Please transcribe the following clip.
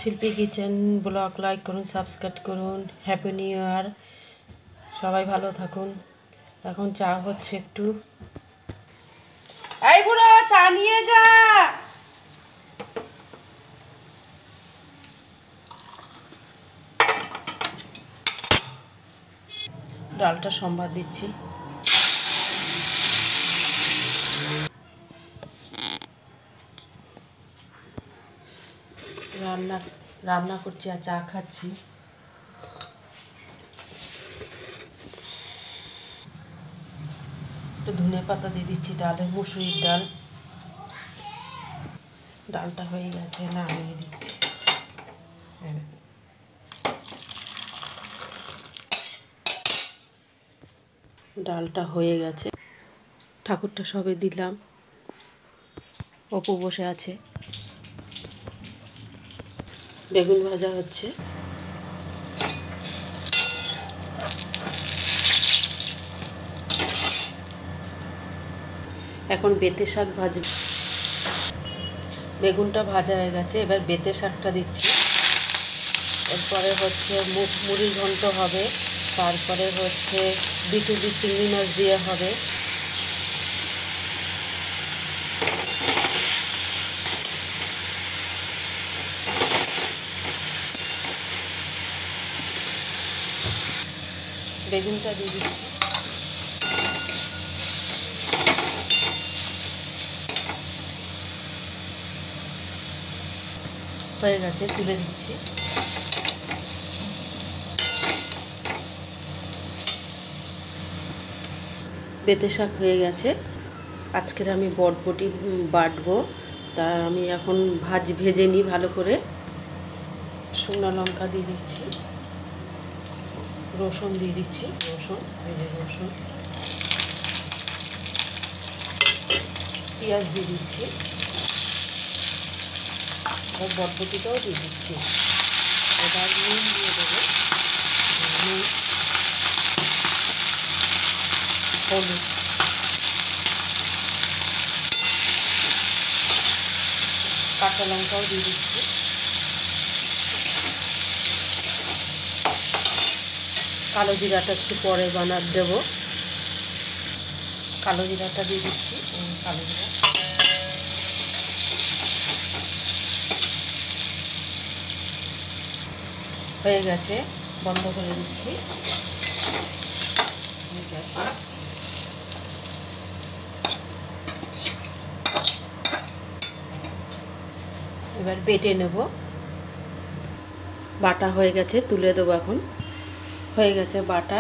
শিল্পী kitchen blog like করুন, subscribe করুন। হ্যাপি নিউ ইয়ার, সবাই ভালো থাকুন। এখন চা হচ্ছে একটু। এই বুড়ো, চা নিয়ে যা। ডালটা সম্বাদ দিচ্ছি। রান্না করছি আর চা খাচ্ছি। একটু ধনে পাতা দিয়ে দিচ্ছি ডালে, মুসুরির ডাল। ডালটা হয়ে গেছে, নামিয়ে দিচ্ছি। ডালটা হয়ে গেছে, ঠাকুরটা সবে দিলাম। অপু বসে আছে, বেগুন ভাজা হচ্ছে। এখন বেতে শাক ভাজব। বেগুনটা ভাজা হয়ে গেছে, এবার বেতে শাকটা দিচ্ছি। এরপরে হচ্ছে মুড়ি ঘন্ট হবে, তারপরে হচ্ছে বিটুবি চিংড়ি মাছ দিয়ে হবে। বেগুনটা দিয়ে দিচ্ছি। হয়ে গেছে, তুলে দিচ্ছি। বেতে শাক হয়ে গেছে। আজকের আমি বটবটি বাটবো, তা আমি এখন ভেজে নিই ভালো করে। শুকনো লঙ্কা দিয়ে দিচ্ছি, রসুন দিয়ে দিচ্ছি, রসুন, পেঁয়াজ দিয়ে দিচ্ছি, আর বটবটিটাও দিয়ে দিচ্ছি। এবার নুন দিয়ে দেবো, হলুদ, কাঁচা লঙ্কাও দিয়ে দিচ্ছি। কালো জিরাটা একটু পরে দেবো। কালো জিরাটা দিয়ে দিচ্ছি। কালো জিরা হয়ে গেছে, বন্ধ করে দিচ্ছি। এবার বেটে নেব। বাটা হয়ে গেছে, তুলে দেবো। এখন হয়ে গেছে বাটা।